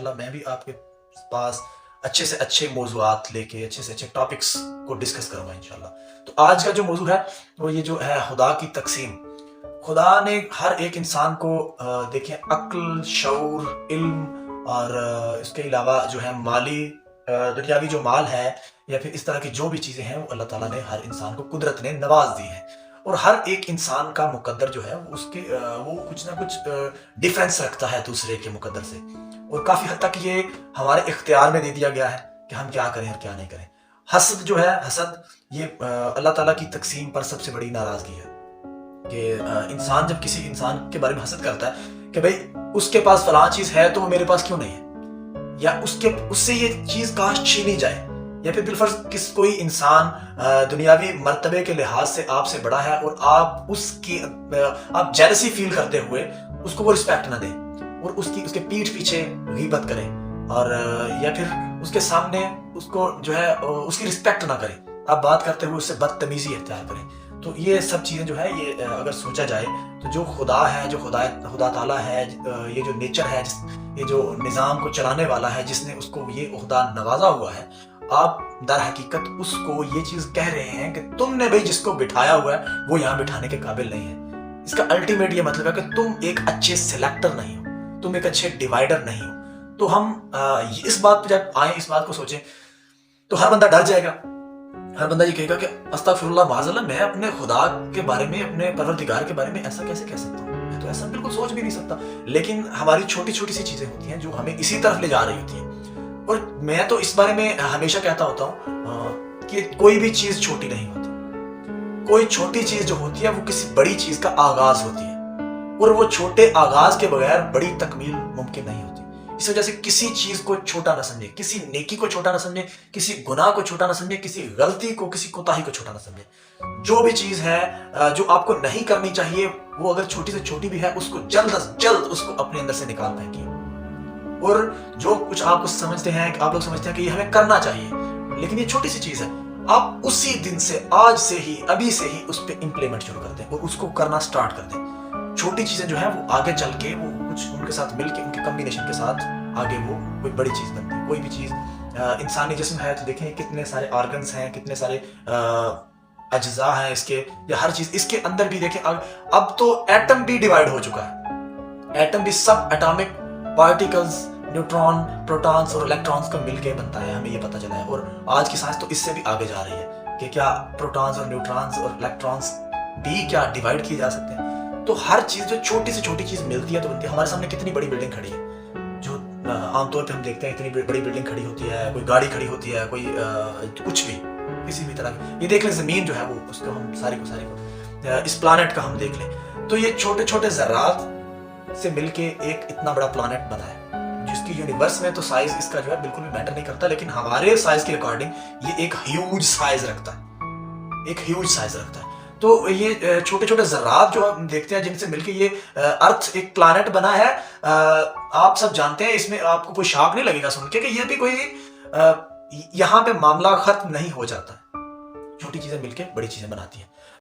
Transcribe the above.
انشاءاللہ میں بھی آپ کے پاس اچھے سے اچھے موضوعات لے کے اچھے سے اچھے ٹاپکس کو ڈسکس کروں گا انشاءاللہ. تو آج کا جو موضوع ہے وہ یہ جو ہے خدا کی تقسیم. خدا نے ہر ایک انسان کو دیکھیں عقل، شعور، علم اور اس کے علاوہ جو ہے مالی دنیاوی جو مال ہے یا پھر اس طرح کی جو بھی چیزیں ہیں وہ اللہ تعالیٰ نے ہر انسان کو قدرت نے نواز دی ہیں. اور ہر ایک انسان کا مقدر جو ہے اس کے وہ کچھ نہ کچھ ڈیفرنس رکھتا ہے دوسرے کے مقدر سے. اور کافی حد تک یہ ہمارے اختیار میں دے دیا گیا ہے کہ ہم کیا کریں اور کیا نہیں کریں. حسد جو ہے یہ اللہ تعالیٰ کی تقسیم پر سب سے بڑی ناراضگی ہے کہ انسان جب کسی انسان کے بارے میں حسد کرتا ہے کہ بھئی اس کے پاس فلاں چیز ہے تو وہ میرے پاس کیوں نہیں ہے، یا اس سے یہ چیز کاش چھینی جائے، یا پھر بالفرض کوئی انسان دنیاوی مرتبے کے لحاظ سے آپ سے بڑا ہے اور آپ جیلسی فیل کرتے ہوئے اس کو وہ رسپیکٹ نہ دیں اور اس کے پیٹھ پیچھے غیبت کریں، اور یا پھر اس کے سامنے اس کو جو ہے اس کی رسپیکٹ نہ کریں، آپ بات کرتے ہوئے اس سے بدتمیزی اختیار کریں. تو یہ سب چیزیں جو ہے یہ اگر سوچا جائے تو جو خدا ہے، جو خدا تعالیٰ ہے، یہ جو نیچر ہے، یہ جو نظام کو چلانے والا ہے، جس نے اس کو یہ عہدہ نوازا ہوا ہے، آپ در حقیقت اس کو یہ چیز کہہ رہے ہیں کہ تم نے بھائی جس کو بٹھایا ہوا ہے وہ یہاں بٹھانے کے قابل نہیں ہے. اس کا الٹیمیٹ یہ مطلب ہے کہ تم ایک اچھے سلیکٹر نہیں ہو، تم ایک اچھے ڈیوائڈر نہیں ہو. تو ہم اس بات پہ جب آئیں، اس بات کو سوچیں تو ہر بندہ ڈر جائے گا. ہر بندہ یہ کہے گا کہ استغفر اللہ معاذ اللہ، میں اپنے خدا کے بارے میں، اپنے پروردگار کے بارے میں ایسا کیسے کہہ سکتا ہوں؟ میں تو ایسا بالکل سوچ بھی نہیں سکتا. لیکن ہماری چھوٹی چھوٹی سی چیزیں ہوتی ہیں جو ہمیں اسی طرف لے جا رہی ہوتی ہیں. اور میں تو اس بارے میں ہمیشہ کہتا ہوتا ہوں کہ کوئی بھی چیز چھوٹی نہیں ہوتی. کوئی چھوٹی چیز جو ہوتی ہے وہ کسی بڑی چیز کا آغاز ہوتی ہے، اور وہ چھوٹے آغاز کے بغیر بڑی تکمیل ممکن نہیں ہوتی. اس وجہ سے کسی چیز کو چھوٹا نہ سمجھے، کسی نیکی کو چھوٹا نہ سمجھے، کسی گناہ کو چھوٹا نہ سمجھے، کسی غلطی کو، کسی کوتاہی کو چھوٹا نہ سمجھے. جو بھی چیز ہے جو آپ کو نہیں کرنی چاہیے، وہ اگر چھوٹی سے چھوٹی بھی ہے اس کو جلد از جلد اس کو اپنے اندر سے نکال پھینکیے. اور جو کچھ آپ سمجھتے ہیں کہ آپ لوگ سمجھتے ہیں کہ یہ ہمیں کرنا چاہیے، لیکن یہ چھوٹی سی چیز ہے، آپ اسی دن سے، آج سے ہی، ابھی سے ہی اس پہ امپلیمنٹ شروع کر دیں اور اس کو کرنا سٹارٹ کر دیں. چھوٹی چیزیں جو ہیں وہ آگے چل کے وہ کچھ ان کے ساتھ مل کے، ان کے کمبینیشن کے ساتھ آگے وہ کوئی بڑی چیز بنتی ہے. کوئی بھی چیز، انسانی جسم ہے تو دیکھیں کتنے سارے آرگنز ہیں، کتنے سارے اجزاء ہیں اس کے، یا ہر چیز اس کے اندر بھی دیکھیں. اب تو ایٹم بھی ڈیوائیڈ ہو چکا ہے. ایٹم بھی سب ایٹامک پارٹیکلز، نیوٹرون، پروٹونز اور الیکٹرونز کو مل کے بنتا ہے، ہمیں یہ پتہ چلا ہے. اور آج کی سائنس تو اس سے بھی آگے جا رہی ہے کہ کیا پروٹونز اور نیوٹرونز اور الیکٹرونز بھی کیا ڈیوائیڈ کیے جا سکتے ہیں. تو ہر چیز جو چھوٹی سے چھوٹی چیز ملتی ہے تو بنتی ہے. ہمارے سامنے کتنی بڑی بلڈنگ کھڑی ہے، جو عام طور پہ ہم دیکھتے ہیں اتنی بڑی بلڈنگ کھڑی ہوتی ہے، کوئی گاڑی کھڑی ہوتی ہے، کوئی کچھ بھی، کسی بھی طرح کی. یہ دیکھ لیں زمین جو ہے وہ، اس کو ہم ساری کو اس پلانٹ کا ہم دیکھ لیں تو یہ چھوٹے چھوٹے ذرات سے مل کے ایک اتنا بڑا پلانٹ بنا ہے، جس کی یونیورس میں تو سائز اس کا جو ہے بالکل بھی میٹر نہیں کرتا، لیکن ہمارے سائز کے اکارڈنگ یہ ایک ہیوج سائز رکھتا ہے، ایک ہیوج سائز رکھتا ہے. تو یہ چھوٹے چھوٹے ذرات جو ہم دیکھتے ہیں جن سے مل کے یہ ارتھ ایک پلانٹ بنا ہے. آپ سب جانتے ہیں، اس میں آپ کو کوئی شاک نہیں لگے گا سن کے کہ یہ بھی کوئی یہاں پہ معاملہ ختم نہیں ہو جاتا ہے. چھوٹی چیزیں مل کے بڑی چیزیں بناتی ہیں.